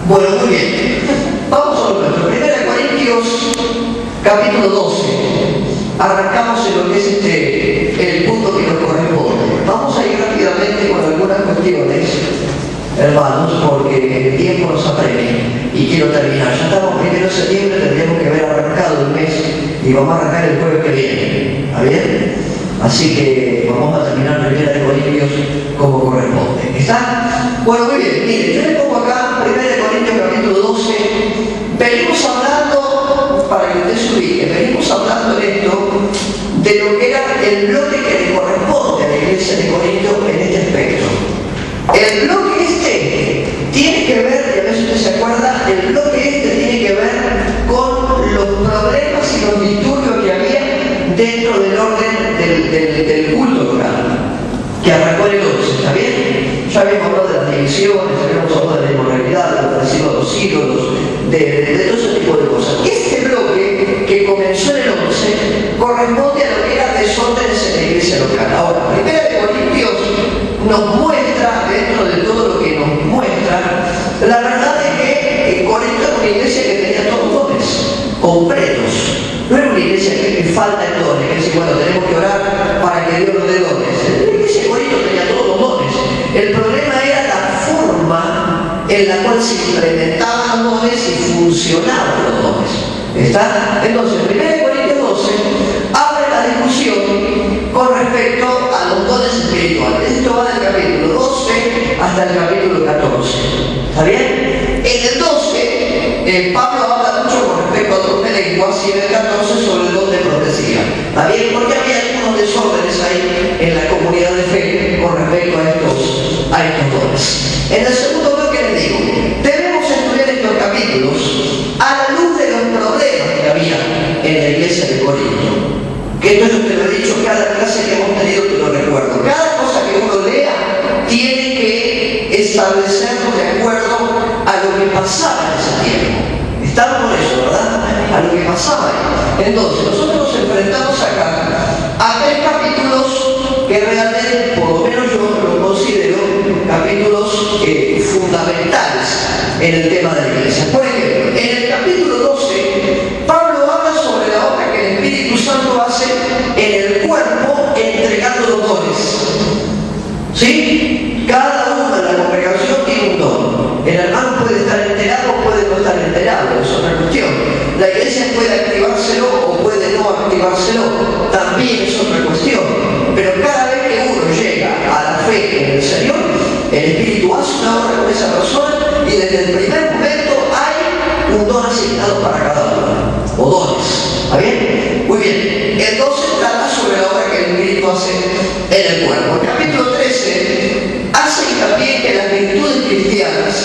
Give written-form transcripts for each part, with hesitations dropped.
Bueno, muy bien. Vamos a lo nuestro. 1 Corintios, capítulo 12. Arrancamos en lo que es el punto que nos corresponde. Vamos a ir rápidamente con algunas cuestiones, hermanos, porque el tiempo nos apremia y quiero terminar. Ya estamos 1 de septiembre, tendríamos que haber arrancado el mes y vamos a arrancar el jueves que viene. ¿Está bien? Así que vamos a terminar 1 Corintios como corresponde. ¿Está? Bueno, muy bien. Miren, yo le pongo acá 1 Corintios capítulo 12. Venimos hablando, para que usted se ubique, venimos hablando de esto, de lo que era el bloque que le corresponde a la iglesia de Corinto en este aspecto. El bloque tiene que ver, y a veces usted se acuerda, el bloque tiene que ver con los problemas y los disturbios que había dentro del orden del culto local, que arrancó en el 11, ¿está bien? Ya habíamos hablado de las divisiones, habíamos hablado de la inmoralidad, de los residuos de los ídolos, de todo ese tipo de cosas. Este bloque que comenzó en el 11 corresponde a lo que eran desórdenes en la iglesia local. Ahora, 1 Corintios nos muestra, dentro de todo lo que nos muestra, la verdad es que Corinto era una iglesia que tenía todos dones completos. No era una iglesia que falta en dones, que dice, bueno, tenemos que orar para que Dios nos dé dones. La iglesia de Corinto tenía todos los dones. El problema era la forma en la cual se implementaban los dones y funcionaban los dones. ¿Está? Entonces, 1 Corintios 12 abre la discusión con respecto a los dones espirituales. Esto va del capítulo 12 hasta el capítulo 14. ¿Está bien? En el 12, Pablo habla mucho con respecto a otros de lenguas y en el 14 sobre el don de profecía. ¿Está bien? Porque había algunos desórdenes ahí en la comunidad de fe con respecto a estos dones. En el segundo bloque les digo, debemos estudiar estos capítulos a la luz de los problemas que había en la iglesia de Corinto. Que esto yo te lo he dicho cada clase que hemos tenido, te lo recuerdo. Cada cosa que uno lea tiene que establecerlo de acuerdo a lo que pasaba en ese tiempo. Estamos con eso, ¿verdad? A lo que pasaba ahí. Entonces, nosotros nos enfrentamos acá a 3 capítulos que realmente, por lo menos yo los considero capítulos fundamentales en el tema de la iglesia. Por ejemplo, en el capítulo 12, Pablo habla sobre la obra que el Espíritu Santo hace en el cuerpo entregando los dones. ¿Sí? Cada uno de la congregación tiene un don. El hermano puede estar enterado o puede no estar enterado, es otra cuestión. La iglesia puede activárselo o puede no activárselo, también es otra cuestión. Pero cada vez que uno llega a la fe en el Señor, el Espíritu hace una obra con esa persona y desde el primer momento hay un don asignado para cada uno, o dones. ¿Está bien? Muy bien. El 12 trata sobre la obra que el Espíritu hace en el cuerpo. El capítulo 13 hace hincapié que las virtudes cristianas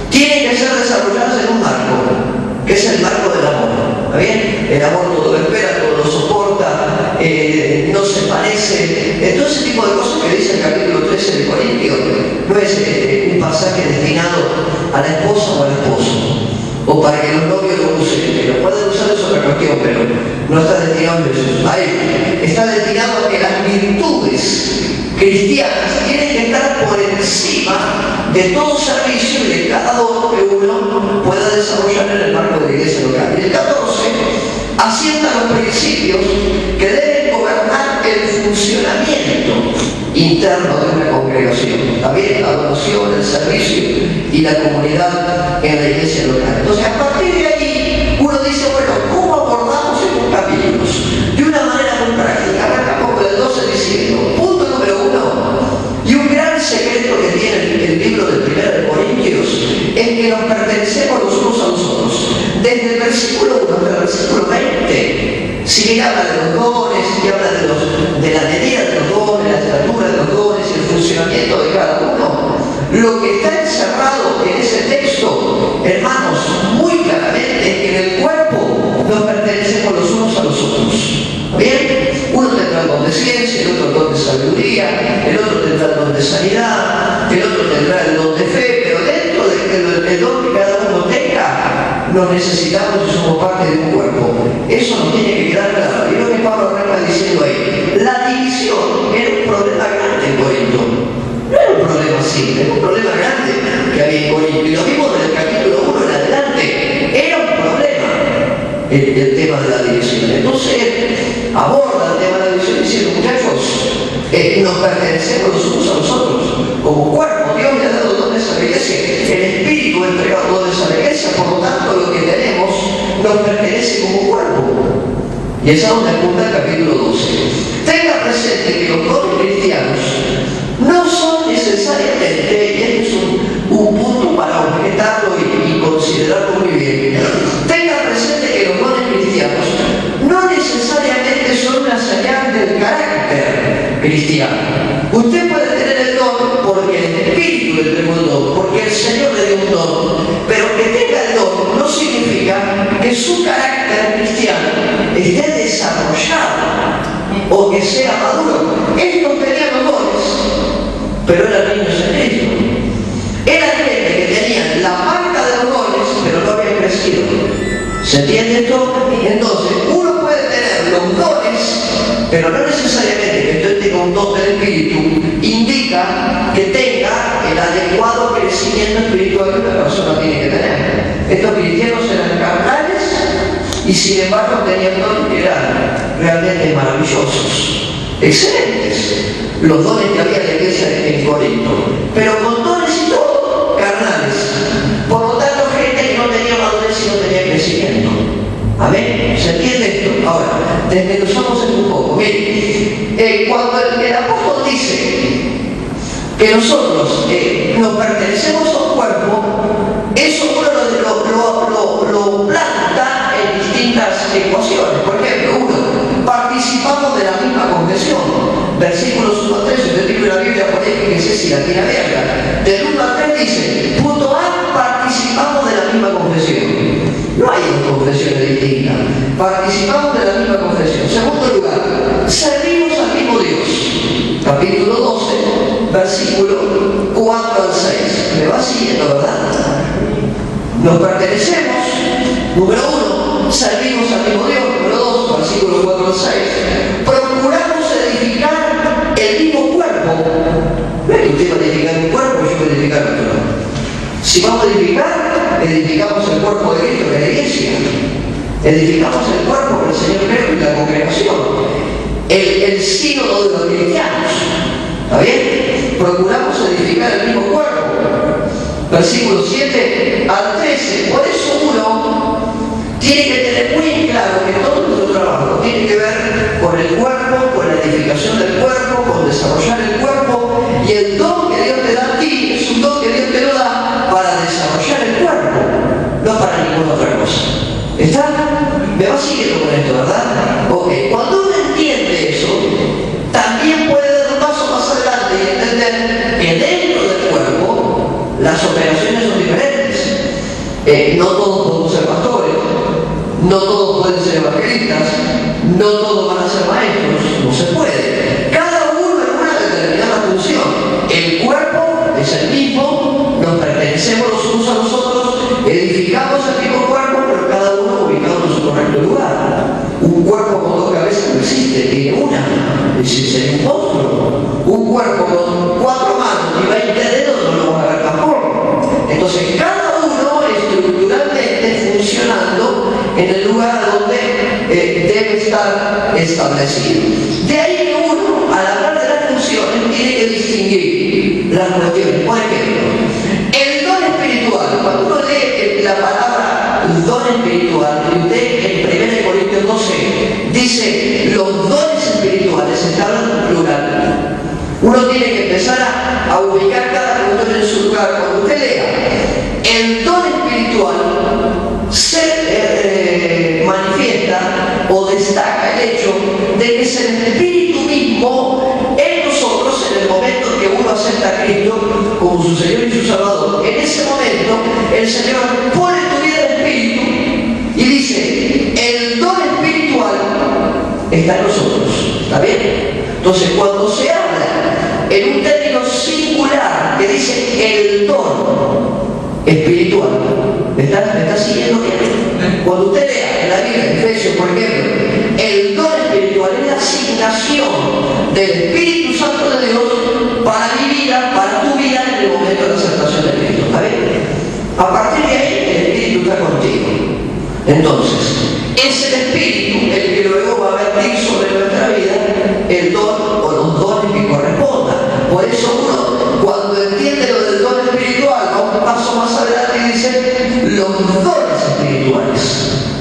tienen que ser desarrolladas en un marco, que es el marco del amor. ¿Está bien? El amor todo lo espera, todo lo soporta, no se parece. Todo ese tipo de cosas que dice el capítulo 13 de Corintios no es un pasaje destinado a la esposa o al esposo, o para que los novios lo usen. Que lo pueden usar es otra cuestión, pero no está destinado a él. Está destinado a que las virtudes cristianas tienen que estar por encima de todo servicio y de cada don que uno pueda desarrollar en el marco de la iglesia local. Y el 14 asienta los principios que deben gobernar el funcionamiento interno de una congregación. También la adoración, el servicio y la comunidad en la iglesia local. Entonces, a partir de ahí, uno dice, bueno, ¿cómo abordamos estos capítulos? De una manera muy práctica. Arrancamos con el 12 diciendo, punto número 1, y un gran secreto que tiene el libro del 1 Corintios es que nos pertenecemos los unos a los otros. Desde el versículo 1 hasta el versículo 20, si bien habla de los dones, si habla de la medida de los dones, la estatura de los dones y el funcionamiento de cada uno, lo que está encerrado en ese texto, hermanos, muy claramente es que en el cuerpo nos pertenecemos los unos a los otros. ¿Bien? Uno tendrá el don de ciencia, el otro el don de sabiduría, el otro tendrá el don de sanidad, el otro tendrá el don de fe, pero dentro del don que cada uno tenga, nos necesitamos y somos parte de un cuerpo. Eso nos tiene que quedar claro. Y lo que Pablo arranca diciendo ahí, la división era un problema grande en Corinto. No era un problema simple, era un problema grande que había en Corinto. Y lo vimos en el capítulo el tema de la división. Entonces él aborda el tema de la división diciendo, muchachos, nos pertenecemos los unos a los otros, como cuerpo. Dios le ha dado dones a la iglesia, el Espíritu ha entregado dones a la iglesia, por lo tanto lo que tenemos nos pertenece como cuerpo. Y es a donde apunta el capítulo 12. Tenga presente que los dones cristianos no son necesariamente, y este es un punto para objetarlo y considerarlo muy bien, tenga presente que los dones cristianos no necesariamente son una señal del carácter cristiano. Usted puede tener el don porque el Espíritu le entregó el don, porque el Señor le dio un don, pero que tenga el don no significa que su carácter cristiano esté desarrollado o que sea maduro. Estos tenían los dones, pero eran niños en Cristo. Eran gente que tenían la marca de los dones, pero no habían crecido. ¿Se entiende esto? Entonces, uno puede tener los dones, pero no necesariamente que usted tenga un don del Espíritu indica que tenga el adecuado crecimiento espiritual que una persona tiene que tener. Estos cristianos eran carnales y sin embargo tenían dones que eran realmente maravillosos, excelentes, los dones que había en la iglesia en Corinto, pero con dones y todo carnales. Por lo tanto, gente que no tenía madurez y no tenía crecimiento. ¿Amén? ¿Se entiende esto? Ahora, desmenuzamos esto un poco. Miren, cuando el apóstol dice que nosotros nos pertenecemos a un cuerpo, eso uno lo planta en distintas ecuaciones. Por ejemplo, uno, participamos de la misma confesión. Versículos 1 a 3, usted tiene la Biblia, por ahí, fíjese si la tiene abierta. Del 1 a 3 dice, punto A, participamos de la misma confesión. No hay dos confesiones distintas. Participamos de la misma confesión. Segundo lugar, servimos al mismo Dios. Capítulo 12, versículo 4 al 6. Me va siguiendo, ¿verdad? Nos pertenecemos. Número 1, servimos al mismo Dios. Número 2, versículo 4 al 6. Procuramos edificar el mismo cuerpo. No es que usted va a edificar un cuerpo y yo voy a edificar otro. Si vamos a edificar, edificamos el cuerpo de Cristo, que es la iglesia. Edificamos el cuerpo que el Señor creó y la congregación. El sínodo de los cristianos. ¿Está bien? Procuramos edificar el mismo cuerpo. Versículo 7 al 13. Por eso uno tiene que tener muy claro que todo nuestro trabajo tiene que ver con el cuerpo, con la edificación del cuerpo, con desarrollar el cuerpo, y el don que Dios te da a ti es un don que Dios te lo da para desarrollar el cuerpo, no para ninguna otra cosa. ¿Está? ¿Me va siguiendo con esto, verdad? Ok, cuando uno entiende eso, también puede dar un paso más adelante y entender que dentro del cuerpo las operaciones son diferentes. No todos podemos ser pastores, no todos pueden ser evangelistas, no todos van a ser maestros, no se puede. Cada uno en una determinada función. El cuerpo es el mismo, nos pertenecemos los unos a los otros, edificamos el mismo cuerpo, pero cada uno ubicado en su correcto lugar. Un cuerpo con dos cabezas no existe, tiene una, sería un monstruo. Un cuerpo con 4 manos y 20 dedos no lo vamos a ver tampoco. Entonces cada uno estructuralmente funcionando en el lugar donde debe estar establecido. De ahí que uno, al hablar de las funciones, tiene que distinguir las cuestiones. Por ejemplo, el don espiritual. Cuando uno lee la palabra don espiritual, y usted en 1 Corintios 12 dice los dones espirituales, está hablando en plural. Uno tiene que empezar a ubicar cada cuestión en su lugar. Cuando usted lea el don espiritual, se manifiesta o destaca el hecho de que es el Espíritu mismo en nosotros en el momento que uno acepta a Cristo como su Señor y su Salvador. En ese momento el Señor pone en tu vida el Espíritu y dice, el don espiritual está en nosotros. ¿Está bien? Entonces cuando se habla en un término singular que dice el don espiritual, ¿me está siguiendo bien? Cuando usted lea en la Biblia, en Efesios, por ejemplo, el don espiritual es la asignación del Espíritu Santo de Dios para mi vida, para tu vida en el momento de la aceptación de Cristo. ¿Está bien? A partir de ahí, el Espíritu está contigo. Entonces, más adelante y dice los dones espirituales,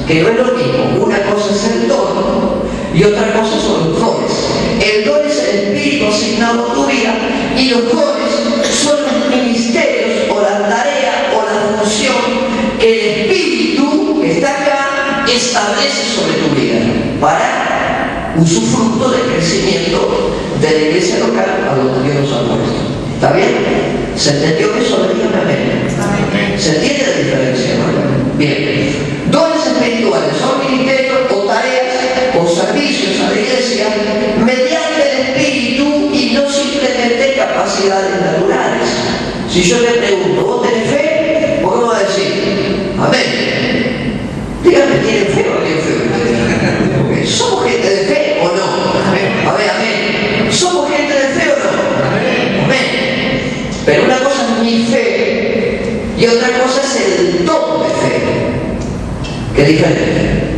que no es lo mismo. Una cosa es el don y otra cosa son los dones. El don es el espíritu asignado a tu vida y los dones son los ministerios o la tarea o la función que el espíritu que está acá establece sobre tu vida para usufructo del crecimiento de la iglesia local a donde Dios nos ha puesto. ¿Está bien? ¿Se entendió eso? Dígame amén. ¿Se entiende la diferencia? ¿No? Bien. Dones espirituales son ministerios o tareas o servicios a la iglesia mediante el espíritu y no simplemente capacidades naturales. Si yo te pregunto, ¿vos tenés fe? ¿Vos qué me vas a decir? Amén. Dígame, ¿tienen fe o no tienen fe? ¿Somos gente de fe o no? A ver, amén. ¿Somos gente de fe o no? Amén. Pero una cosa es mi fe y otra cosa es el don de fe. ¿Qué diferente?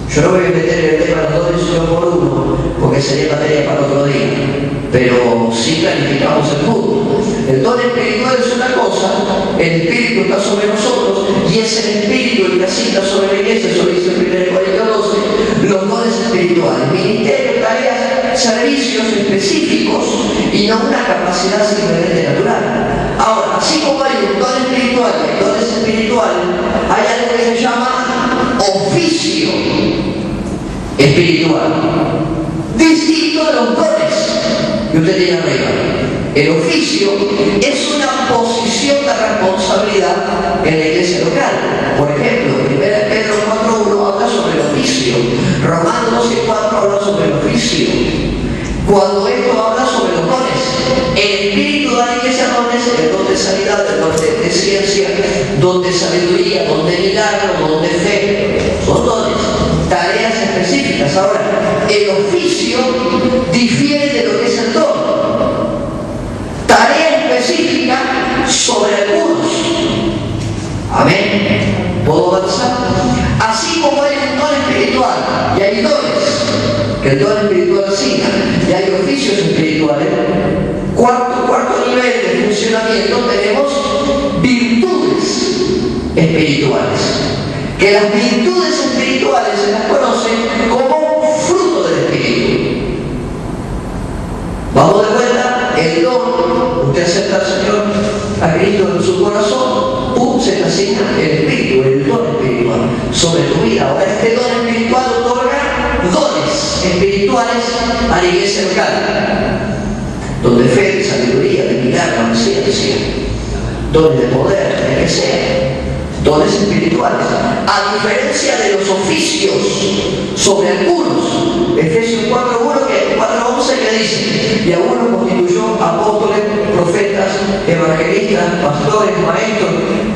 Yo no me voy a meter en el tema de los dones uno por uno, porque sería materia para otro día. Pero sí clarificamos el punto. El don espiritual es una cosa, el espíritu está sobre nosotros y es el espíritu el que asigna sobre la iglesia, eso dice el 1 Corintios 12, los dones espirituales, ministerios, tareas, servicios específicos y no una capacidad simplemente natural. Ahora, así como hay un don espiritual y dones espirituales, hay algo que se llama oficio espiritual, distinto de los dones que usted tiene arriba. El oficio es una posición de responsabilidad en la iglesia local. Por ejemplo, 1 Pedro 4.1 habla sobre el oficio, Romanos 12.4 habla sobre el oficio. Cuando esto habla sobre los dones, el espíritu de la iglesia dones, el don de sanidad, el don de ciencia, don de sabiduría, don de milagro, don de fe, son dones, tareas específicas. Ahora, el oficio difiere de lo que es el don. Tarea específica sobre algunos. Amén. ¿Puedo avanzar? Así como hay un don espiritual y hay dones que el don espiritual asigna y hay oficios espirituales, cuarto nivel de funcionamiento tenemos virtudes espirituales, que las virtudes espirituales se las conoce como fruto del espíritu. Vamos de vuelta, el don, usted acepta al Señor, a Cristo en su corazón, se le asigna el espíritu, el don espiritual sobre tu vida. Ahora este don espiritual otorga dones espirituales a la iglesia local, donde fe, de sabiduría, de milagro, de ciencia, dones de poder, de que sea, dones espirituales, a diferencia de los oficios sobre algunos. Efesios 4.1 que 4.11 que dice, y a uno constituyó apóstoles, profetas, evangelistas, pastores, maestros.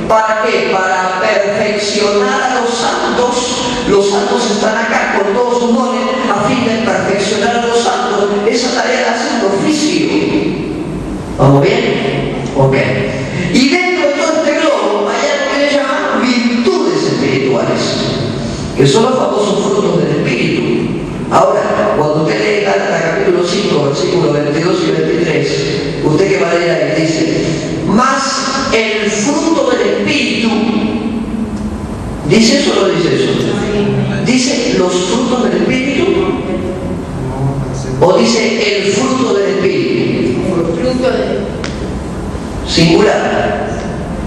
¿Para qué? Para perfeccionar a los santos. Los santos están acá con todos sus dones a fin de perfeccionar a los santos. Esa tarea la hace un oficio. ¿Vamos bien? Ok. Y dentro de todo este globo hay algo que le llaman virtudes espirituales, que son los famosos frutos del espíritu. Ahora, cuando usted lee Gálatas capítulo 5, versículos 22 y 23, usted que va a leer ahí dice, más el fruto del espíritu, ¿dice eso o no dice eso? ¿Dice los frutos del espíritu? ¿O dice el fruto del espíritu? Fruto del singular.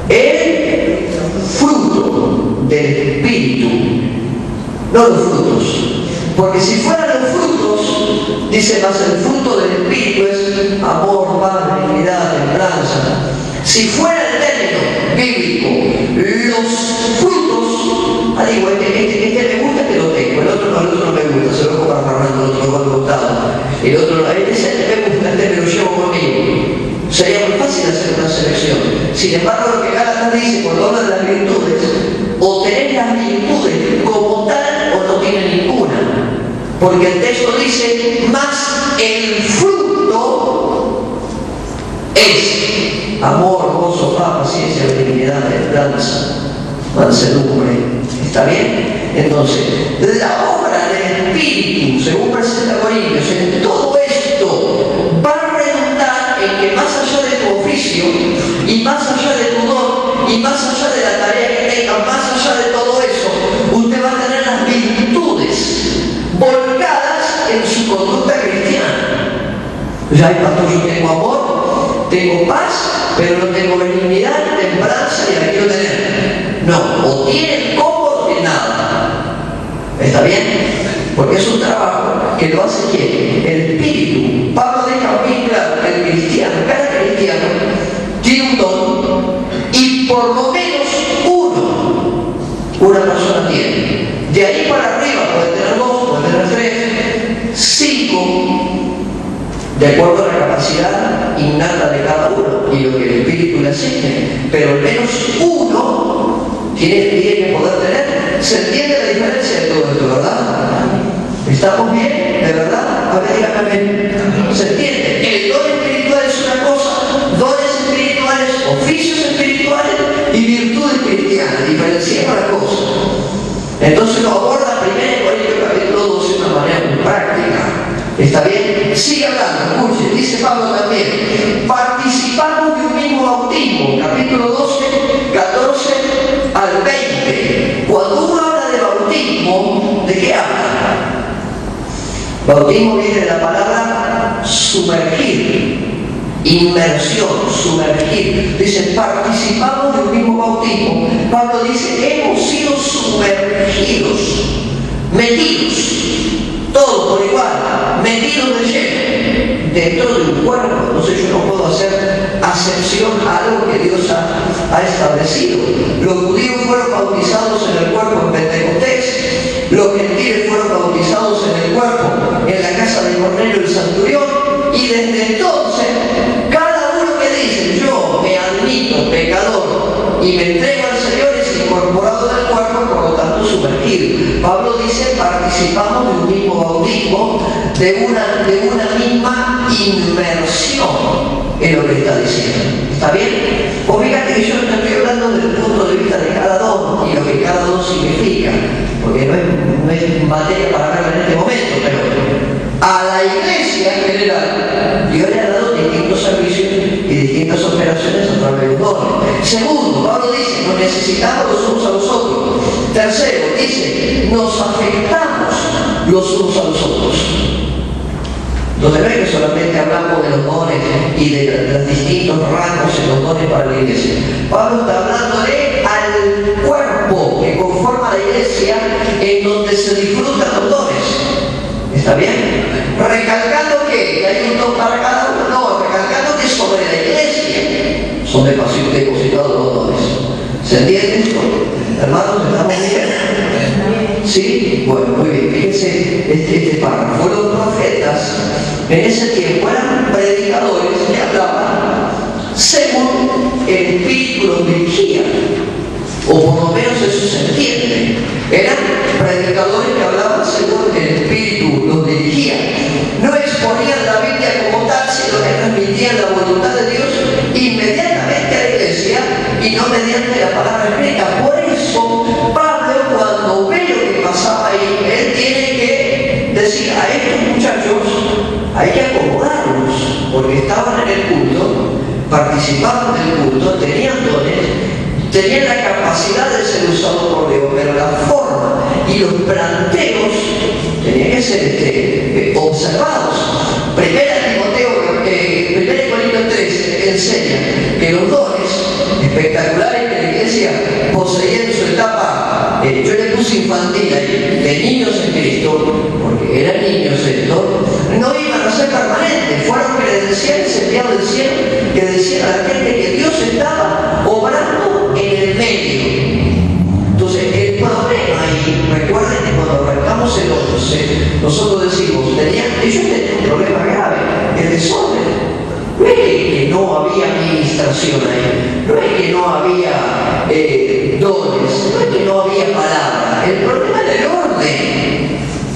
El fruto del espíritu, no los frutos. Porque si fueran los frutos, dice más el fruto del espíritu es amor, paz, benignidad, templanza. Si fuera el término bíblico, los frutos, digo, este me gusta, este lo tengo, el otro no me gusta, se lo dejo para Fernando, el otro lo va gustado, el otro no, este me gusta, este me lo llevo conmigo. Sería muy fácil hacer una selección. Sin embargo, lo que Gálatas dice cuando habla de las virtudes, o tenés las virtudes como tal o no tiene ninguna. Porque el texto dice, más el fruto es amor, gozo, paz, paciencia, benignidad, templanza, mansedumbre. ¿Está bien? Entonces, la obra del Espíritu, según presenta Corintios, en todo esto va a redundar en que más allá de tu oficio y más allá de tu don y más allá de la tarea que tenga, más allá de todo eso, usted va a tener las virtudes volcadas en su conducta cristiana. Ya, pastor, yo tengo amor, tengo paz, pero no tengo benignidad, templanza y la quiero tener. No, o tiene poco o tiene nada. ¿Está bien? Porque es un trabajo que lo hace ¿quién? El Espíritu. Pablo deja muy claro que el cristiano, cada cristiano, tiene un don y por lo menos una persona tiene. De ahí para arriba puede tener 2, puede tener 3, 5, de acuerdo a la capacidad innata de cada uno y lo que el Espíritu le asigne. Pero al menos uno tiene que poder tener. ¿Se entiende la diferencia de todo esto, verdad? ¿Estamos bien? ¿De verdad? A ver, dígame. ¿Se entiende? El don espiritual es una cosa, dones espirituales, oficios espirituales y virtudes cristianas. Diferenciamos la cosa. Entonces lo aborda 1 Corintios capítulo 12 de una manera muy práctica. ¿Está bien? Sigue hablando, escuche. Dice Pablo también, participamos de un mismo bautismo. Capítulo 12, 14 al 20. Cuando uno habla de bautismo, ¿de qué habla? Bautismo viene de la palabra sumergir, inmersión, sumergir. Dice, participamos de un mismo bautismo. Pablo dice, hemos sido sumergidos, metidos, todos por igual, metidos de lleno, dentro de un cuerpo. Entonces yo no puedo hacer acepción a algo que Dios ha establecido. Los judíos fueron bautizados en el cuerpo en Pentecostés. Los gentiles fueron bautizados en el cuerpo en la casa de Cornelio el centurión, y desde entonces cada uno que dice yo me admito pecador y me entrego al Señor es incorporado del cuerpo, por lo tanto sumergido. Pablo dice participamos de un mismo bautismo, de una misma inmersión en lo que está diciendo. ¿Está bien? Pues fíjate que yo no estoy hablando desde el punto de vista de cada don y lo que cada don significa, porque no es materia para verlo en este momento, pero a la iglesia en general Dios le ha dado distintos servicios y distintas operaciones a través de los dones. Segundo, Pablo dice, nos necesitamos los unos a los otros. Tercero, dice, nos afectamos los unos a los otros. Donde no es que solamente hablamos de los dones y de los distintos rangos en los dones para la iglesia. Pablo está hablándole al cuerpo que conforma la iglesia, en donde se disfrutan los dones. ¿Está bien? Recalcando que hay un don para cada uno. No, recalcando que sobre la iglesia son depositados los dones. ¿Se entiende esto? Hermanos, ¿estamos bien? ¿Sí? Bueno, muy bien. Fíjense este párrafo. Los profetas en ese tiempo eran predicadores que hablaban según el Espíritu los dirigía, o por lo menos eso se entiende. Eran predicadores que hablaban según el Espíritu los dirigía. No exponían la Biblia como tal, sino que transmitían la voluntad de Dios inmediatamente a la iglesia y no mediante la palabra escrita. Por eso Pablo, cuando ve lo que pasaba ahí, él tiene que decir a estos muchachos hay que acomodarlos, porque estaban en el culto, participaban del culto, tenían dones, tenían la capacidad de ser usados por Dios, pero la forma y los planteos tenían que ser observados. Primera Corintios 13 enseña que los dones espectaculares que la iglesia poseía en su etapa, yo le puse infantil ahí, de niños en Cristo, porque eran niños estos, no iban a ser permanentes, fueron credenciales enviados del cielo que decían a la gente que Dios estaba obrando en el medio. Entonces, el problema, y recuerden que cuando arrancamos el 11, nosotros decimos, ellos tenían un problema grave, el desorden. No es que no había administración ahí, no es que no había dones, no es que no había palabra. El problema era el orden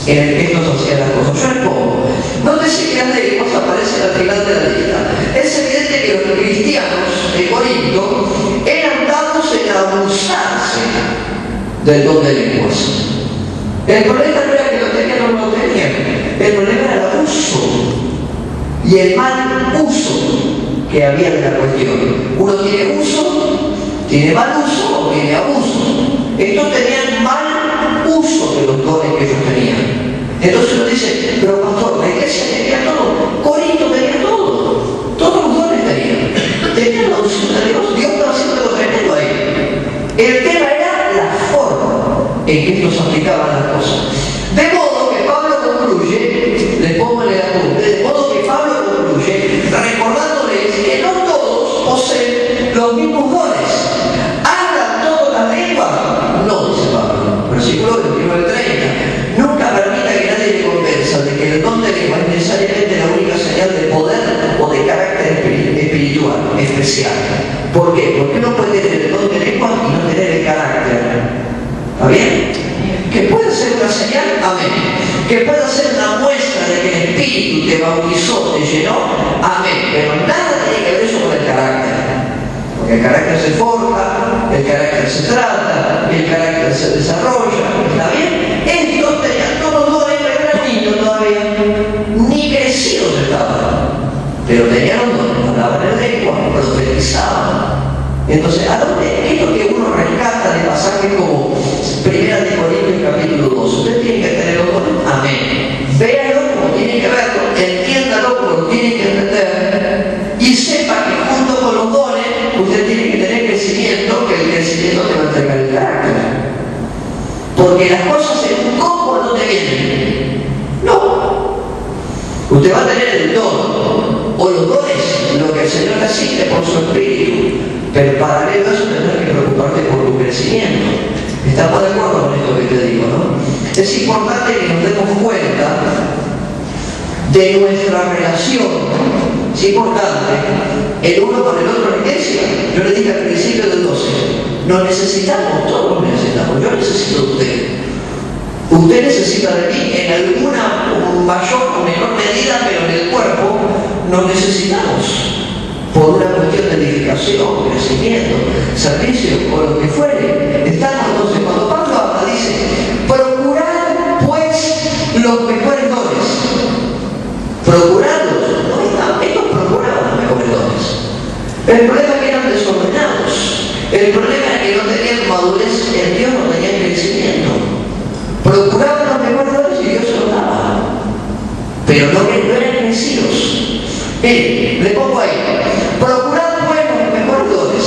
en el que estos hacían las cosas. Yo les pongo, nótese que las lenguas aparecen al final de la lista. Es evidente que los cristianos de Corinto eran dados en abusarse del don de lenguas. El problema no era que lo tenían o no lo tenían, el problema era el abuso y el mal uso que había de la cuestión. Uno tiene uso ¿Tiene mal uso o tiene abuso? Estos tenían mal uso de los dones que ellos tenían. Entonces uno dice, pero pastor, la iglesia tenía todo, Corinto tenía todo, todos los dones tenían la unción de Dios, Dios estaba haciendo algo tremendo ahí. El tema era la forma en que estos aplicaban las cosas. De modo que Pablo concluye, les pongo en el apunte, de modo que Pablo concluye recordándoles que no todos poseen los mismos dones. ¿Hablan todas las lenguas? No, dice Pablo. Versículo 29 al 30. Nunca permita que nadie le convenza de que el don de lengua es necesariamente la única señal de poder o de carácter espiritual, especial. ¿Por qué? Porque uno puede tener el don de lengua y no tener el carácter. ¿Está bien? Que puede ser una señal, amén. Que puede ser una muestra de que el Espíritu te bautizó, te llenó, amén. Pero nada tiene que ver eso con el carácter. Porque el carácter se forja, el carácter se trata, el carácter se desarrolla, ¿está bien? Estos tenían todos los dones, pero eran niños todavía, ni crecidos estaban, pero tenían los dones, hablaban en lengua, profetizaban. Entonces, ¿a dónde? ¿Qué es lo que uno rescata de pasajes como 1 de Corintios capítulo 2? Usted tiene que tener los dones, amén. Véalo como tiene que verlo, entiéndalo como lo tiene que entender, y sepa que junto con los dones, usted tiene que tener crecimiento, que el crecimiento te va a entregar el carácter. Porque las cosas en un combo no te vienen. No. Usted va a tener el don, o los dones, lo que el Señor te asigne por su espíritu. Pero paralelo a eso tendrás que preocuparte por tu crecimiento. ¿Estamos de acuerdo con esto que te digo, no? Es importante que nos demos cuenta de nuestra relación. Es importante el uno con el otro en la iglesia. Yo le dije al principio del 12, nos necesitamos, todos nos necesitamos. Yo necesito de usted. Usted necesita de mí en alguna mayor o menor medida, pero en el cuerpo nos necesitamos. Por una cuestión de edificación, crecimiento, servicio, o lo que fuere. Estamos entonces, cuando Pablo habla, dice, procurad pues los mejores dones. Procurarlos. No, ellos procuraban los mejores dones. El problema es que eran desordenados. El problema es que no tenían madurez en Dios, no tenían crecimiento. Procuraban los mejores dones y Dios se los daba. Pero no eran crecidos. Le pongo ahí. Procurar pues los mejores dones.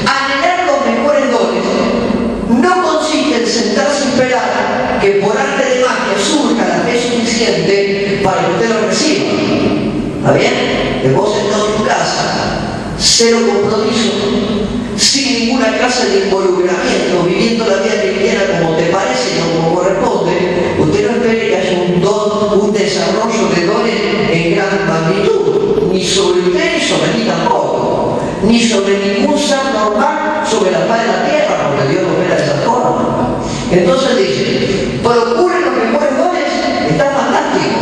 Anhelar los mejores dones no consiste en sentarse y esperar que por arte de magia surja la fe suficiente para que usted lo reciba. ¿Está bien? Que vos sentado en tu casa, cero compromiso, sin ninguna clase de involucramiento, viviendo la vida cristiana como te parece y no como corresponde, usted no espere que haya un don, un desarrollo de dones en gran magnitud, ni sobre usted ni sobre mí tampoco, ni sobre ningún ser normal sobre la faz de la tierra, porque Dios no opera de esa forma. Entonces dice, procuren los mejores dones, está fantástico,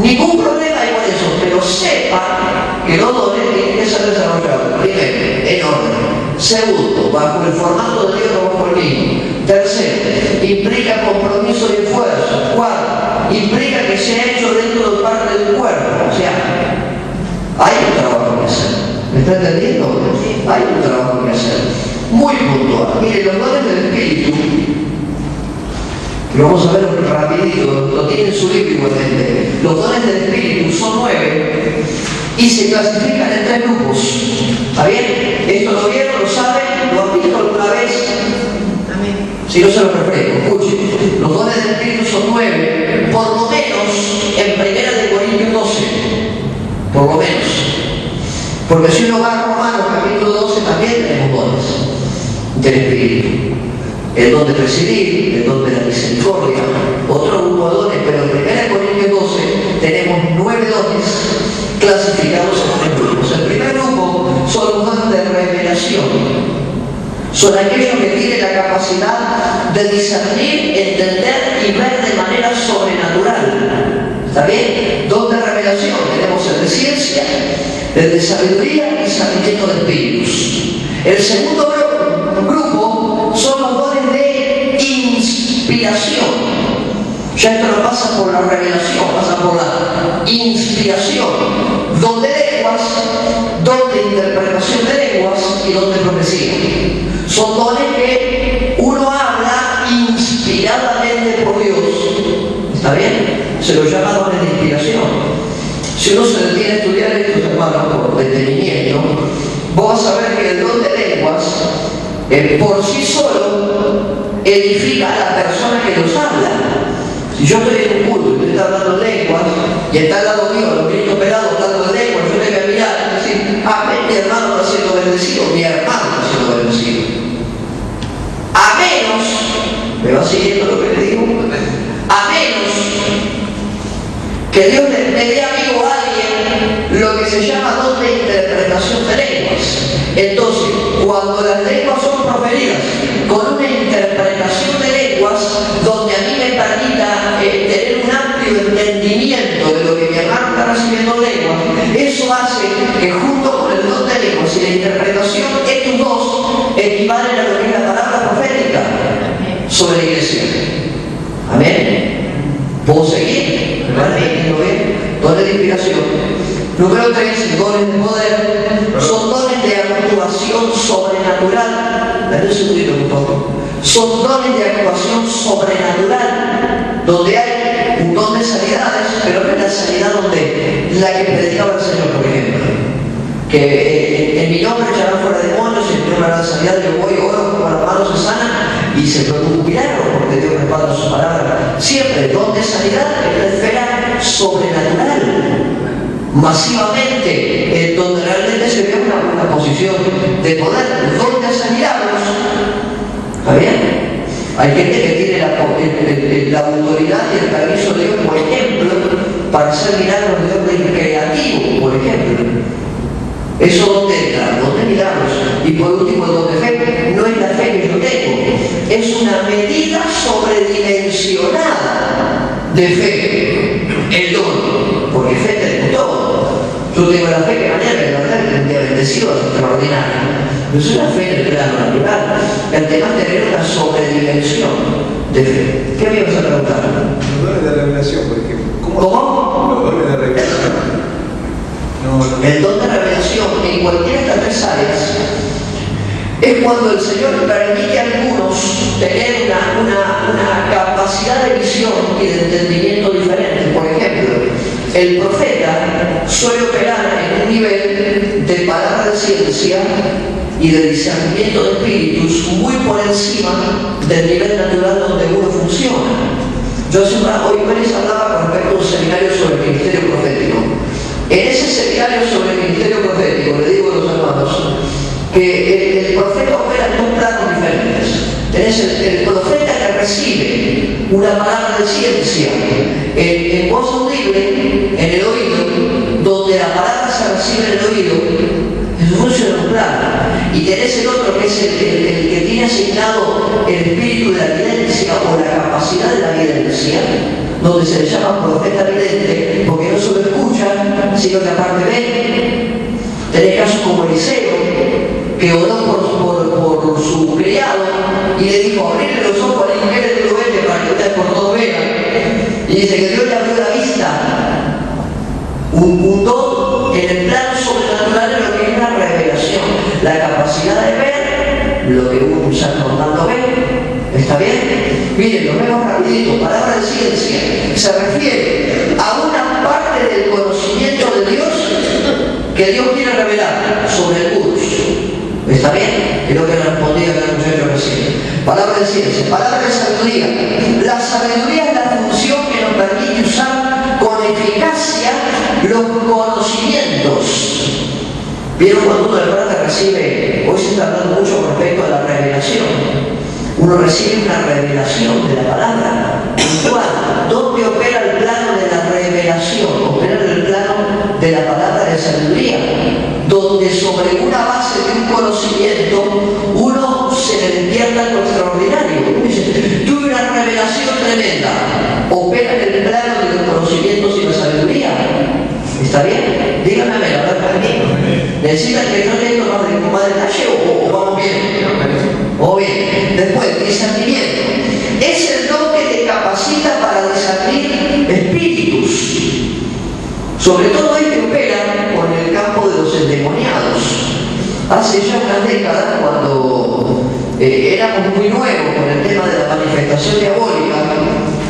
ningún problema hay con eso, pero sepa que los dones tienen que ser desarrollados, primero, en orden. Segundo, bajo el formato de Dios, no bajo el mismo. Tercero, implica compromiso y esfuerzo. Cuarto, implica que se ha hecho dentro de parte del cuerpo. O sea, hay un trabajo que hacer. ¿Me está entendiendo? Hay un trabajo que hacer. Muy puntual. Mire, los dones del Espíritu, lo vamos a ver rapidito, lo tiene en su libro igualmente. Los dones del Espíritu son 9 y se clasifican en 3 grupos. ¿Está bien? Esto lo vieron, lo saben, lo han visto alguna vez. Amén. Si no se lo refresco, escuchen. Los dones del Espíritu son 9, por lo menos en 1 de Corintios 12. Por lo menos. Porque si uno va a Romanos capítulo 12 también tenemos dones del Espíritu. El don de presidir, el don de la misericordia, otro grupo de dones, pero en 1 Corintios 12 tenemos 9 dones clasificados en 3 grupos. El primer grupo son los dones de revelación. Son aquellos que tienen la capacidad de discernir, entender y ver de manera sobrenatural. ¿Está bien? Don de revelación. Tenemos el de ciencia, el de sabiduría y discernimiento de espíritus. El segundo grupo son los dones de inspiración. Ya esto no pasa por la revelación, pasa por la inspiración. Don de lenguas, don de interpretación de lenguas y y don de profecía. Son dones que uno habla inspiradamente por Dios. ¿Está bien? Se lo llama dones de inspiración. Si uno se detiene a estudiar estos, hermanos, por detenimiento, vos vas a ver que el don de lenguas, por sí solo, edifica a la persona que los habla. Si yo estoy en un culto y usted está hablando en lenguas, y está al lado mío, los gritos pelados hablando en lenguas, yo le voy a mirar y decir, amén, mi hermano está siendo bendecido, mi hermano está siendo bendecido. A menos, ¿me va siguiendo lo que le digo? A menos que Dios le dé amigo a alguien lo que se llama don de interpretación de lenguas. Entonces, cuando las lenguas son proferidas con una interpretación de lenguas, donde a mí me permita tener un amplio entendimiento de lo que mi hermano está recibiendo en lenguas, eso hace que junto con el don de lenguas y la interpretación, estos dos equivalen a lo que es la palabra profética sobre la iglesia. Amén. ¿Puedo seguir? ¿Verdad? Dones de inspiración. Número 3, dones de poder. Son dones de actuación sobrenatural. Dale un segundito, por favor. Son dones de actuación sobrenatural, donde hay un don de sanidades, pero no es la sanidad donde la que predicaba el Señor, por ejemplo. Que en mi nombre echarán fuera demonios, en mi nombre hará sanidad, yo voy, oro, como las manos se sanan, y se produce un milagro, porque Dios respalda su palabra. Siempre el don de sanidad es la esfera sobrenatural, masivamente, donde realmente se ve una posición de poder. El don de sanidad, ¿está bien? Hay gente que tiene la autoridad y el permiso de Dios, por ejemplo, para hacer milagros de orden creativo, por ejemplo. Eso donde entra, donde milagros. Y por último, el don de fe. No es la fe que yo tengo, es una medida sobredimensionada de fe. El don, porque fe tenemos todo. Yo tengo la fe que mañana me levantaré y tendría bendecido a extraordinario. Pero es una fe en el plano natural. El tema es tener una sobredimensión de fe. ¿Qué me ibas a preguntar? Los dones de revelación, por ejemplo. ¿Cómo? Los dones de revelación. El don de revelación en cualquiera de estas tres áreas es cuando el Señor permite a algunos tener una capacidad de visión y de entendimiento diferente. Por ejemplo, el profeta suele operar en un nivel de palabra de ciencia y de discernimiento de espíritus muy por encima del nivel natural donde uno funciona. Yo hoy les hablaba con respecto a un seminario sobre el ministerio profético. En ese seminario sobre el ministerio profético, le digo a los hermanos, que el profeta opera en dos planos diferentes. Tenés el profeta que recibe una palabra de ciencia en voz audible, en el oído, donde la palabra se recibe en el oído, eso funciona en un plano. Y tenés el otro que es el que tiene asignado el espíritu de la evidencia o la capacidad de la evidencia, donde se le llama profeta vidente, porque no solo escucha, sino que aparte ve. Tenés casos como Eliseo, que oró por su criado y le dijo, abrirle los ojos al inglés del oeste para que ustedes por todos vean. Y dice que Dios le abrió la vista. Un don en el plano sobrenatural de lo que es la revelación, la capacidad de ver lo que un santo andando ve. ¿Está bien? Miren, lo vemos rapidito. Palabra de ciencia se refiere a una parte del conocimiento de Dios que Dios quiere revelar sobre el curso. ¿Está bien? Es lo que respondía el muchacho recién. Palabra de ciencia, palabra de sabiduría. La sabiduría es la función que nos permite usar con eficacia los conocimientos. ¿Vieron cuando uno de verdad recibe? Hoy se está hablando mucho con respecto a la revelación. Uno recibe una revelación de la palabra. ¿Cuál? ¿Dónde opera el plano de la revelación? Opera en el plano de la palabra de sabiduría, donde sobre una base de un conocimiento uno se le despierta lo extraordinario. Uno dice, tuve una revelación tremenda. Opera en el plano de los conocimientos y la sabiduría. ¿Está bien? Díganme, la verdad, ¿necesitan que yo le dé más detalle o vamos bien? O bien. Después, discernimiento. Es el don que te capacita para discernir espíritus. Sobre todo este opera con el campo de los endemoniados. hace ya unas décadas, cuando éramos muy nuevos con el tema de la manifestación diabólica,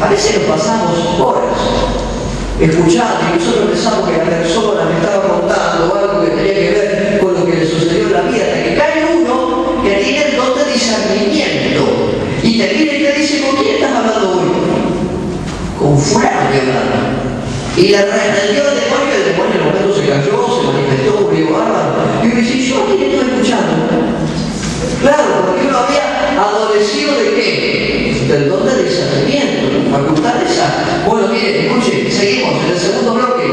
a veces nos pasamos horas escuchando, y nosotros pensamos que la persona me estaba contando algo que tenía que ver con lo que le sucedió en la vida, hasta que cae uno que tiene el don de discernimiento y te mira y te dice: ¿con quién estás hablando hoy? Con fulano que hablaba. Y la reprendió el demonio en el momento se cayó, se manifestó, murió bárbaro. Y uno dice: ¿yo a quién estoy escuchando? Claro, porque uno había adolecido de qué? Del don de discernimiento, la facultad esa. Bueno, mire, escuche, seguimos en el segundo bloque.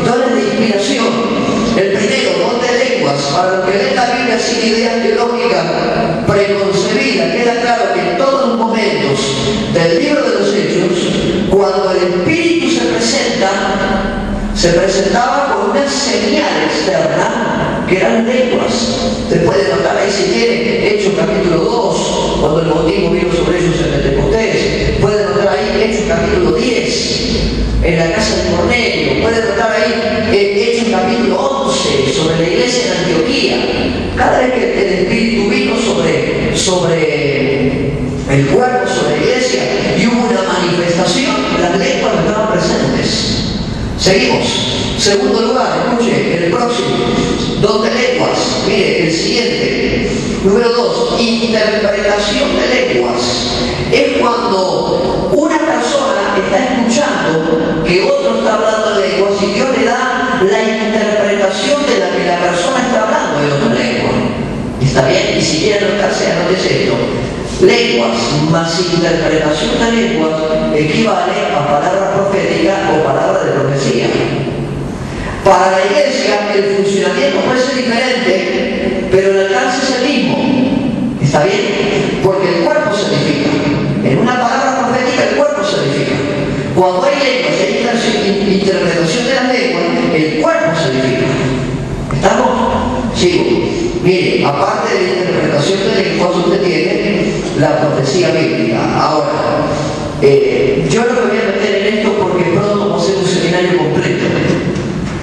Dones de inspiración. El primero, don de lenguas. Para los que leen la Biblia sin ideas teológicas preconcebidas, queda claro que en todos los momentos del libro de los Hechos, cuando el Espíritu se presentaba con una señal externa que eran lenguas. Usted puede notar ahí, si tiene, Hechos capítulo 2, cuando el bautismo vino sobre ellos en Pentecostés. Puede notar ahí Hechos capítulo 10, en la casa de Cornelio. Puede notar ahí Hechos capítulo 11, sobre la iglesia en Antioquía. Cada vez que el Espíritu vino sobre el cuerpo, sobre la iglesia, y hubo una manifestación, las lenguas no estaban presentes. Seguimos. Segundo lugar, escuche, el próximo, don de lenguas. Mire, el siguiente. Número 2, interpretación de lenguas. Es cuando una persona está escuchando que otro está hablando en lenguas y Dios le da la interpretación de la que la persona está hablando en otra lengua. ¿Está bien? Y si quiere anotarse, anótese esto. Lenguas más interpretación de lenguas equivale a palabra profética o palabra de profecía. Para la iglesia el funcionamiento puede ser diferente, pero el alcance es el mismo. ¿Está bien? Porque el cuerpo se edifica. En una palabra profética el cuerpo se edifica. Cuando hay lenguas y hay interpretación de las lenguas, el cuerpo se edifica. ¿Estamos? Sigo. Mire, aparte de la interpretación de lenguas, usted tiene la profecía bíblica. Ahora, yo no me voy a meter en esto porque pronto vamos a hacer un seminario completo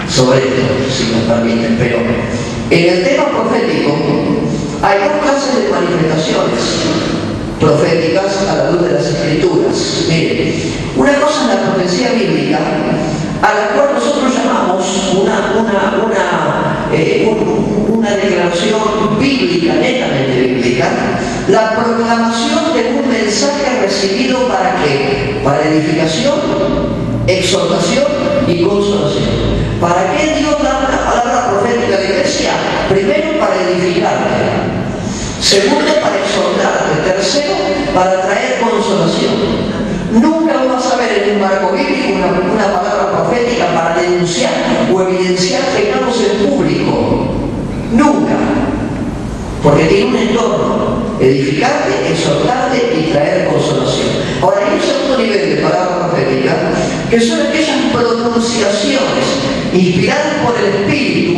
sobre esto, si me permiten, pero en el tema profético hay dos clases de manifestaciones proféticas a la luz de las Escrituras. Mire, una cosa es la profecía bíblica, a la cual nosotros llamamos una declaración bíblica, netamente bíblica, la proclamación de un mensaje recibido ¿para qué? Para edificación, exhortación y consolación. ¿Para qué Dios da una palabra profética a la iglesia? Primero, para edificarte. Segundo, para exhortarte. Tercero, para traer consolación. Nunca vas a ver en un marco bíblico una palabra profética para denunciar o evidenciar pecados en público. Nunca. Porque tiene un entorno: edificarte, exhortarte y traer consolación. Ahora, hay un segundo nivel de palabra profética, que son aquellas pronunciaciones inspiradas por el Espíritu,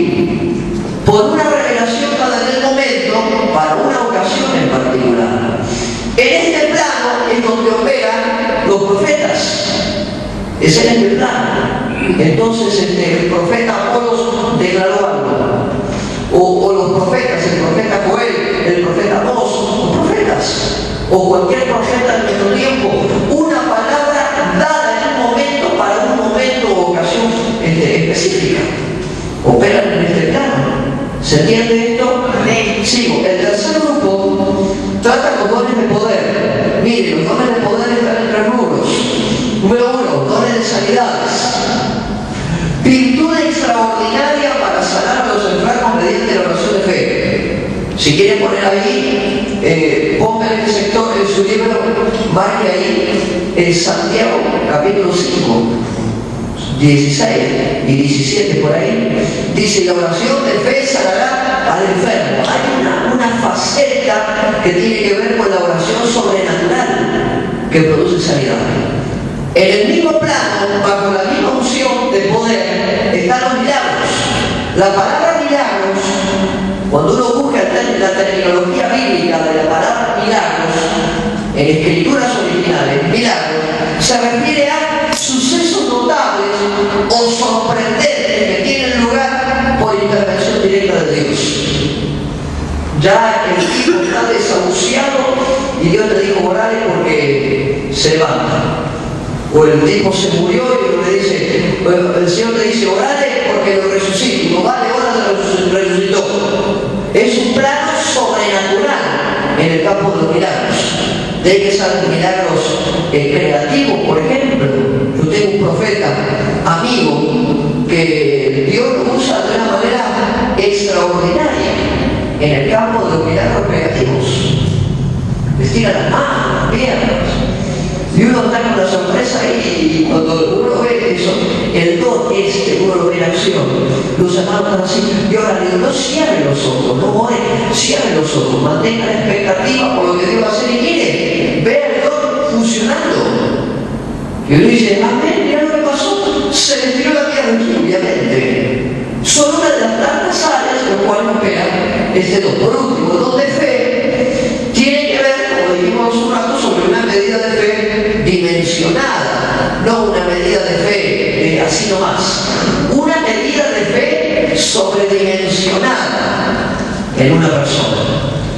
por una revelación dada en el momento, para una ocasión en particular. En este plano es donde operan los profetas. Es en este plano. Entonces el profeta Apolos declaró algo. O los profetas, el profeta Joel, el profeta Amós, los profetas, o cualquier profeta de nuestro tiempo, una palabra dada en un momento, para un momento o ocasión específica. Operan en este plano. ¿Se entiende esto? Sigo. El tercer grupo trata con dones de poder. Mire, los dones de poder están en 3 rubros. Número 1, dones de sanidades. Virtud extraordinaria para sanar a los enfermos mediante la oración de fe. Si quieren poner ahí, pongan en el sector, en su libro, marque ahí en Santiago, capítulo 5, 16 y 17 por ahí. Dice: la oración de fe sanará al enfermo. Hay una faceta que tiene que ver con la oración sobrenatural que produce sanidad. En el mismo plano, bajo la misma unción de poder, están los milagros. La palabra milagros, cuando uno busca la terminología bíblica de la palabra milagros, en escrituras originales, milagros, se refiere a sucesos notables o sorprendentes que tienen lugar por intervención directa de Dios. Ya el tipo está desahuciado y Dios le dijo orale porque se levanta. O el tipo se murió y le dice, el Señor le dice orale porque lo resucito. No vale, ora, resucitó. Es un plano sobrenatural en el campo de los milagros. Tiene que ser milagros creativos, por ejemplo. Yo tengo un profeta amigo que Dios lo usa de una manera extraordinaria en el campo de los milagros creativos. Les tira las manos, las piernas. Y uno está con la sorpresa ahí, y cuando uno ve eso, el don uno lo ve en acción. Los hermanos están así, y ahora digo, no cierren los ojos, no oren, cierren los ojos, mantengan la expectativa por lo que Dios va a hacer y mire, ve el don funcionando. Y uno dice, amén, mira lo que pasó, se les tiró la tierra obviamente. Son una de las tantas áreas en las cuales opera este don. Por último, el don de fe tiene que ver, como dijimos hace un rato, sobre una medida de fe dimensionada, no una medida de fe así nomás, una medida de fe sobredimensionada en una persona.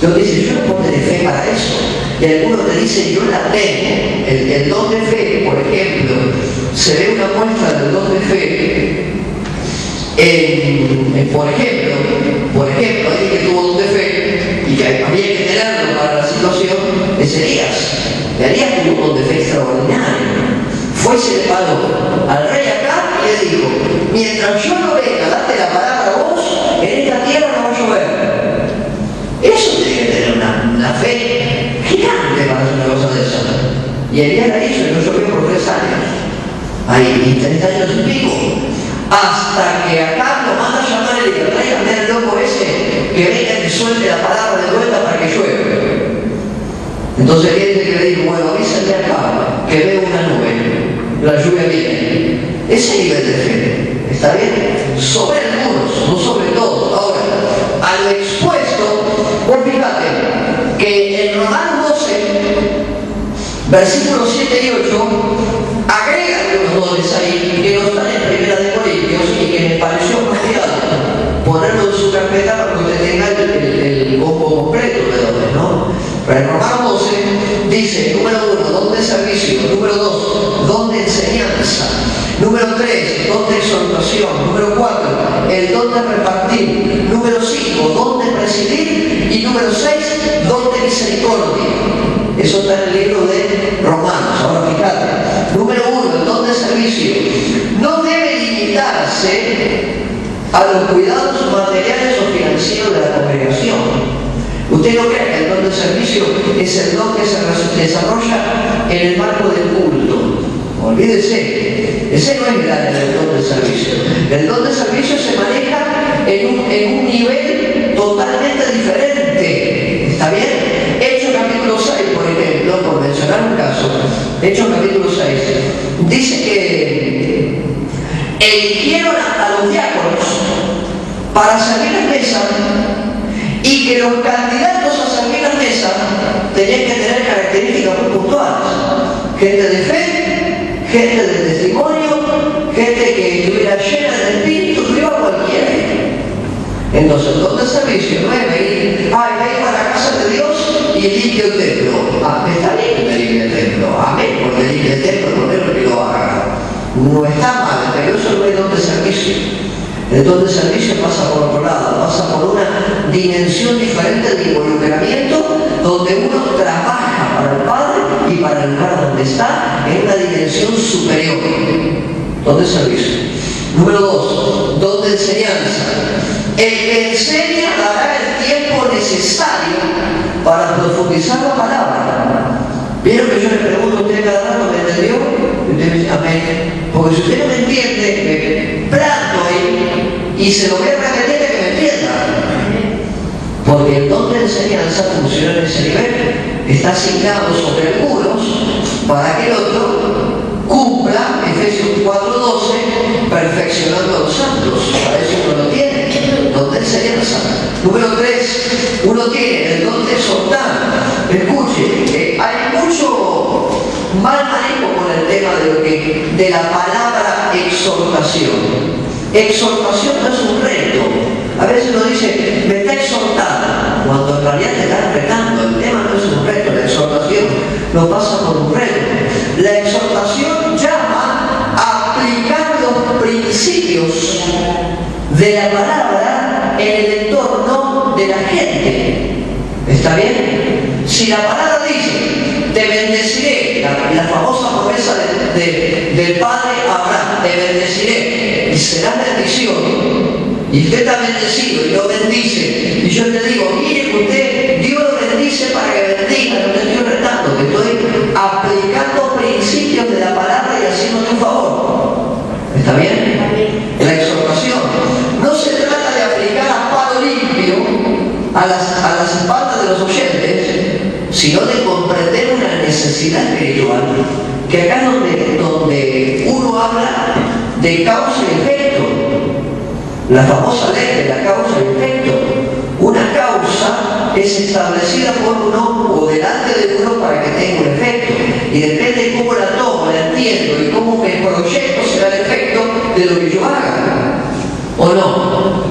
Dios dice, yo no pongo de fe para eso. Y algunos te dicen, yo la tengo. El don de fe, por ejemplo, se ve una muestra del don de fe. Por ejemplo, alguien que tuvo don de fe y que había que tenerlo para la situación, es Elías. Elías tuvo un don de fe extraordinario. Fue y se le paró al rey acá y le dijo, mientras yo no venga a darte la palabra a vos, en esta tierra no va a llover. Eso tiene que tener una fe gigante para hacer una cosa de esa. Y Elías la hizo y no llovió por 3 años. Ahí, 30 años y pico. Hasta que acá lo manda a llamar y le dice, tráigame al loco ese que venga y suelte la palabra de vuelta para que llueve. Entonces viene que le dijo, bueno, avísale acá que veo una nube, la lluvia viene. Ese nivel de fe, ¿está bien? Sobre algunos, no sobre todos. Ahora, a lo expuesto, vos fíjate que en Romanos 12, versículos 7 y 8, agrega algunos dones ahí que no están en Primera de Corintios y que me pareció apropiado ponerlo en su carpeta para que usted tenga el combo completo de dones, ¿no? Pero en Romanos 12 dice, número 1, don de servicio, número 2, don de enseñanza, número 3, don de exhortación, número 4, el don de repartir, número 5, don de presidir y número 6, don de misericordia. Eso está en el libro de Romanos. Ahora fíjate, número 1, el don de servicio. No debe limitarse a los cuidados materiales o financieros de la congregación. Usted no cree que el don de servicio es el don que se desarrolla en el marco del culto. Olvídese, ese no es el área del don de servicio. El don de servicio se maneja en un nivel totalmente diferente. ¿Está bien? Hechos capítulo 6, por ejemplo, por mencionar un caso, Hechos capítulo 6, dice que eligieron a los diáconos para servir las mesas y que los candidatos a servir las mesas tenían que tener características muy puntuales. Gente de fe, gente de testimonio, gente que estuviera llena del Espíritu, no iba cualquiera. Entonces, el don de servicio no es venir, vengo a la casa de Dios y limpio el templo. Está bien que limpie el templo, amén, porque limpie el templo, no es lo que lo haga. No está mal, pero eso no es don de servicio. El don de servicio pasa por otro lado, pasa por una dimensión diferente de involucramiento, donde uno trabaja para el Padre y para el lugar donde está, en una dimensión superior. Don de servicio. Número 2, don de enseñanza. El que enseña dará el tiempo necesario para profundizar la palabra. ¿Vieron que yo le pregunto a usted cada rato, ¿me entendió? Y usted me dice, amén. Porque si usted no me entiende, me planto ahí y se lo voy a repetir que me entienda. Porque el don de enseñanza funciona en ese nivel. Está asignado sobre algunos para que el otro cumpla, Efesios 4:12, perfeccionando a los santos. Para eso uno lo tiene, don de enseñanza. Número 3, uno tiene el don de exhortar. Escuche, hay mucho mal manejo con el tema de la palabra exhortación. Exhortación no es un reto. A veces uno dice, me está exhortando, cuando en realidad te está retando. El tema no es un reto, la exhortación no pasa por un reto. La exhortación llama a aplicar los principios de la palabra en el entorno de la gente. ¿Está bien? Si la palabra dice, te bendeciré, la famosa promesa del padre Abraham, te bendeciré y serás bendición, y usted está bendecido y lo bendice, y yo te digo, mire que usted, Dios lo bendice para que bendiga, no te estoy retando, te estoy aplicando principios de la palabra y haciéndote un favor. ¿Está bien? La exhortación no se trata de aplicar a palo limpio a las espaldas de los oyentes, sino de comprender una necesidad espiritual, que acá es donde uno habla de causa y efecto, la famosa ley de la causa y efecto. Una causa es establecida por uno o delante de uno para que tenga un efecto, y depende de cómo la tomo, la entiendo y cómo me proyecto será el efecto de lo que yo haga, ¿o no?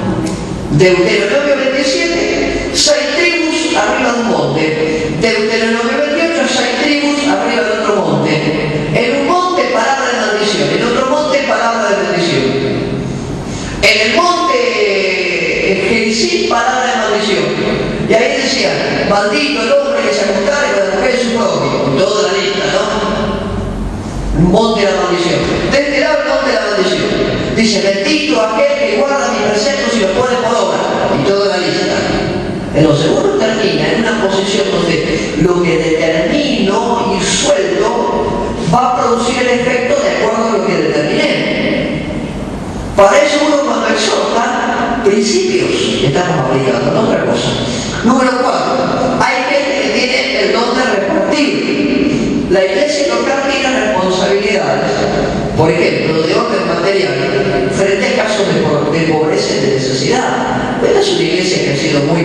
Deuteronomio 27, 6 tribus arriba de un monte. Deuteronomio 28, 6 tribus arriba de otro monte. En un monte palabra de maldición, en otro monte palabra de bendición. En el monte Gerizim palabra de maldición. Y ahí decía, maldito el hombre que se acostare con la mujer de su propio. Toda la lista, ¿no? Un monte de la maldición. De este lado el monte de la maldición. Dice, bendito aquel que guarda mis preceptos y los pone por obra. Y toda la lista. En lo segundo termina en una posición donde lo que determino y suelto va a producir el efecto de acuerdo a lo que determiné. Para eso uno cuando exhorta, principios estamos aplicando, no otra cosa. Número 4. Hay gente que tiene el don de repartir. La iglesia local tiene responsabilidades, por ejemplo, de orden material, frente a casos de pobreza y de necesidad. Esta es una iglesia que ha sido muy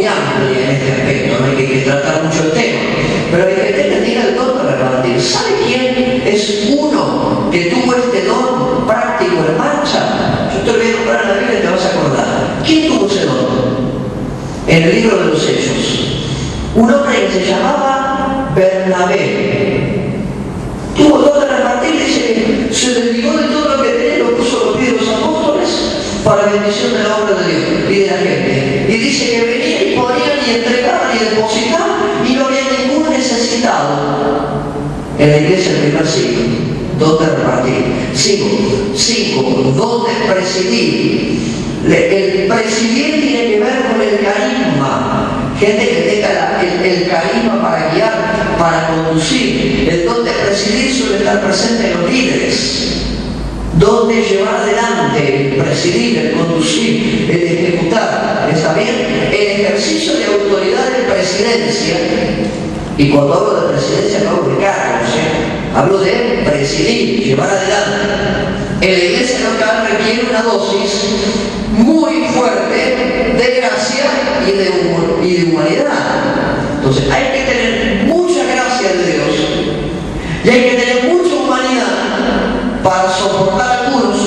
amplia en este aspecto, no hay que tratar mucho el tema. Pero hay gente que tiene el don de repartir. ¿Sabe quién es uno que tuvo este don práctico en marcha? Yo te lo voy a nombrar en la Biblia y te vas a acordar. ¿Quién tuvo ese don? En el libro de los Hechos. Un hombre que se llamaba Bernabé. Tuvo el don de repartir, dice, se dedicó de todo lo que tenía, lo puso a los pies de los apóstoles para bendición de la obra de Dios y de la gente. Y dice que venían y ponían y entregaban y depositaban y no había ningún necesitado. En la iglesia del primer siglo, don de repartir. 5. Don de presidir. El presidir tiene que ver con el carisma. Gente que tenga el carisma para guiar, para conducir. El don de presidir suele estar presente en los líderes. Don de llevar adelante, el presidir, el conducir, el ejecutar. ¿Está bien? El ejercicio de autoridad de presidencia. Y cuando hablo de presidencia no hablo de cargos, hablo de presidir, llevar adelante. En la iglesia local requiere una dosis muy fuerte de gracia y de humanidad. Entonces hay que tener mucha gracia de Dios y hay que tener mucha humanidad para soportar a algunos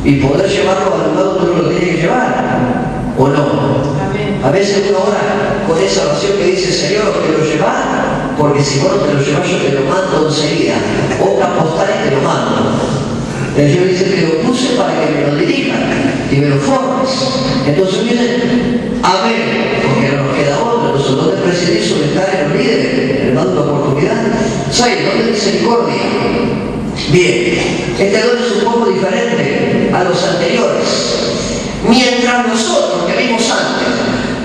y poder llevarlo al lugar donde uno lo tiene que llevar, ¿o no? A veces uno ora con esa oración que dice, Señor, te lo llevas, porque si vos no te lo llevas yo te lo mando enseguida, o apostar y te lo mando. El Señor dice, te lo puse para que me lo dirijan y me lo formes. Entonces dicen, amén, porque no nos queda otra. Entonces, ¿dónde presidir sobre estar en los líderes? Le mando una oportunidad. 6, don de misericordia. Bien, este don es un poco diferente a los anteriores. Mientras nosotros que vimos antes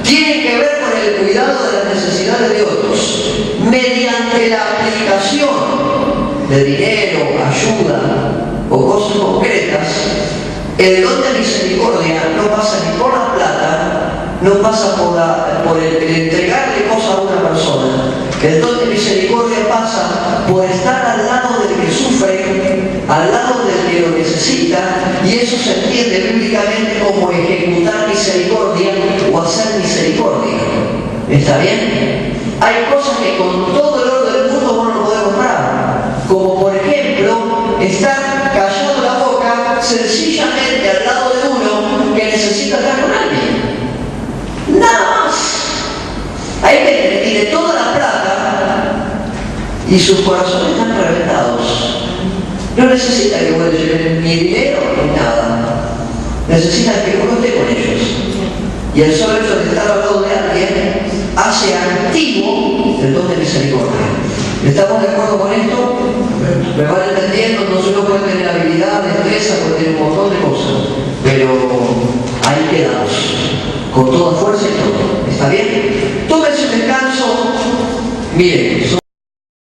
tienen que ver con el cuidado de las necesidades de otros, mediante la aplicación de dinero, ayuda o cosas concretas, el don de misericordia no pasa ni por la plata, no pasa por el entregarle cosas a una persona. El don de misericordia pasa por estar al lado del que sufre, al lado del que lo necesita, y eso se entiende bíblicamente como ejecutar misericordia o hacer misericordia. ¿Está bien? Hay cosas que con todo el oro del mundo no lo podemos comprar, como por ejemplo estar callando la boca sencillamente al lado de uno que necesita y sus corazones están reventados. No necesitan que uno lleve ni dinero ni nada. Necesitan que uno esté con ellos. Y el solo hecho de estar al lado de alguien hace activo el don de misericordia. ¿Estamos de acuerdo con esto? ¿Me van entendiendo? Entonces uno puede tener habilidad, destreza, puede tener un montón de cosas. Pero ahí quedamos. Con toda fuerza y todo. ¿Está bien? Tómense un descanso. Miren.